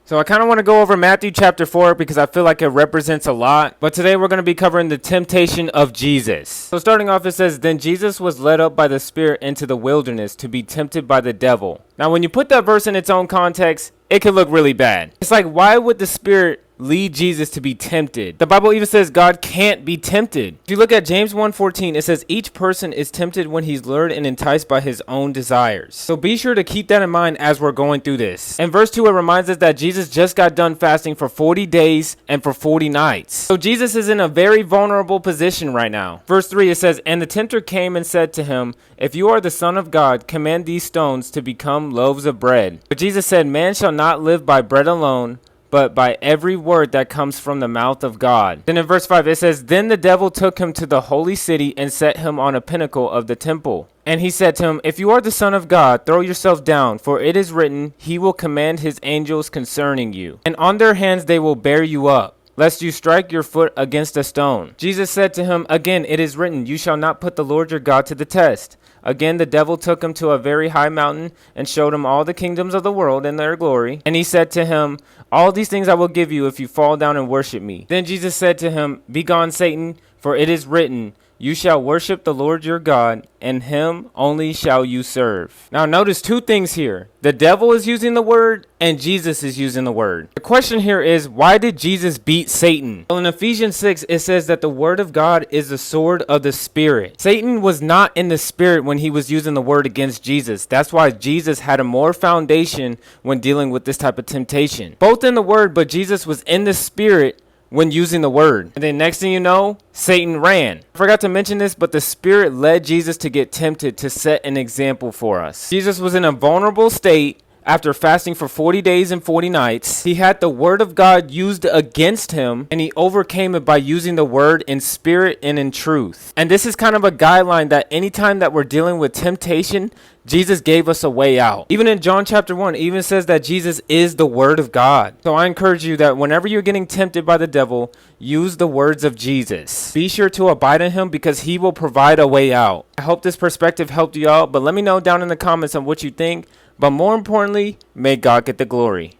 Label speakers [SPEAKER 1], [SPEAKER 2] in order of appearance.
[SPEAKER 1] So I kind of want to go over Matthew chapter 4 because I feel like it represents a lot. But today we're going to be covering the temptation of Jesus. So starting off, it says, "Then Jesus was led up by the Spirit into the wilderness to be tempted by the devil." Now when you put that verse in its own context, it could look really bad. It's like, why would the Spirit lead Jesus to be tempted? The Bible even says God can't be tempted. If you look at James 1:14, it says each person is tempted when he's lured and enticed by his own desires. So be sure to keep that in mind as we're going through this. In verse 2, it reminds us that Jesus just got done fasting for 40 days and for 40 nights. So Jesus is in a very vulnerable position right now. Verse 3, it says, "And the tempter came and said to him, 'If you are the Son of God, command these stones to become loaves of bread.' But Jesus said, 'Man shall not live by bread alone, but by every word that comes from the mouth of God.'" Then in verse 5 it says, "Then the devil took him to the holy city and set him on a pinnacle of the temple. And he said to him, 'If you are the Son of God, throw yourself down, for it is written, He will command His angels concerning you, and on their hands they will bear you up, lest you strike your foot against a stone.' Jesus said to him, 'Again it is written, You shall not put the Lord your God to the test.' Again the devil took him to a very high mountain and showed him all the kingdoms of the world and their glory. And he said to him, 'All these things I will give you if you fall down and worship me.' Then Jesus said to him, 'Begone, Satan, for it is written, You shall worship the Lord your God, and him only shall you serve.'" Now notice two things here. The devil is using the word, and Jesus is using the word. The question here is, why did Jesus beat Satan? Well, in Ephesians 6, it says that the word of God is the sword of the Spirit. Satan was not in the Spirit when he was using the word against Jesus. That's why Jesus had a more foundation when dealing with this type of temptation. Both in the word, but Jesus was in the Spirit when using the word. And then next thing you know, Satan ran. I forgot to mention this, but the Spirit led Jesus to get tempted to set an example for us. Jesus was in a vulnerable state after fasting for 40 days and 40 nights. He had the word of God used against him, and he overcame it by using the word in spirit and in truth. And this is kind of a guideline that anytime that we're dealing with temptation, Jesus gave us a way out. Even in John chapter 1, it even says that Jesus is the word of God. So I encourage you that whenever you're getting tempted by the devil, use the words of Jesus. Be sure to abide in him because he will provide a way out. I hope this perspective helped you out, but let me know down in the comments on what you think. But more importantly, may God get the glory.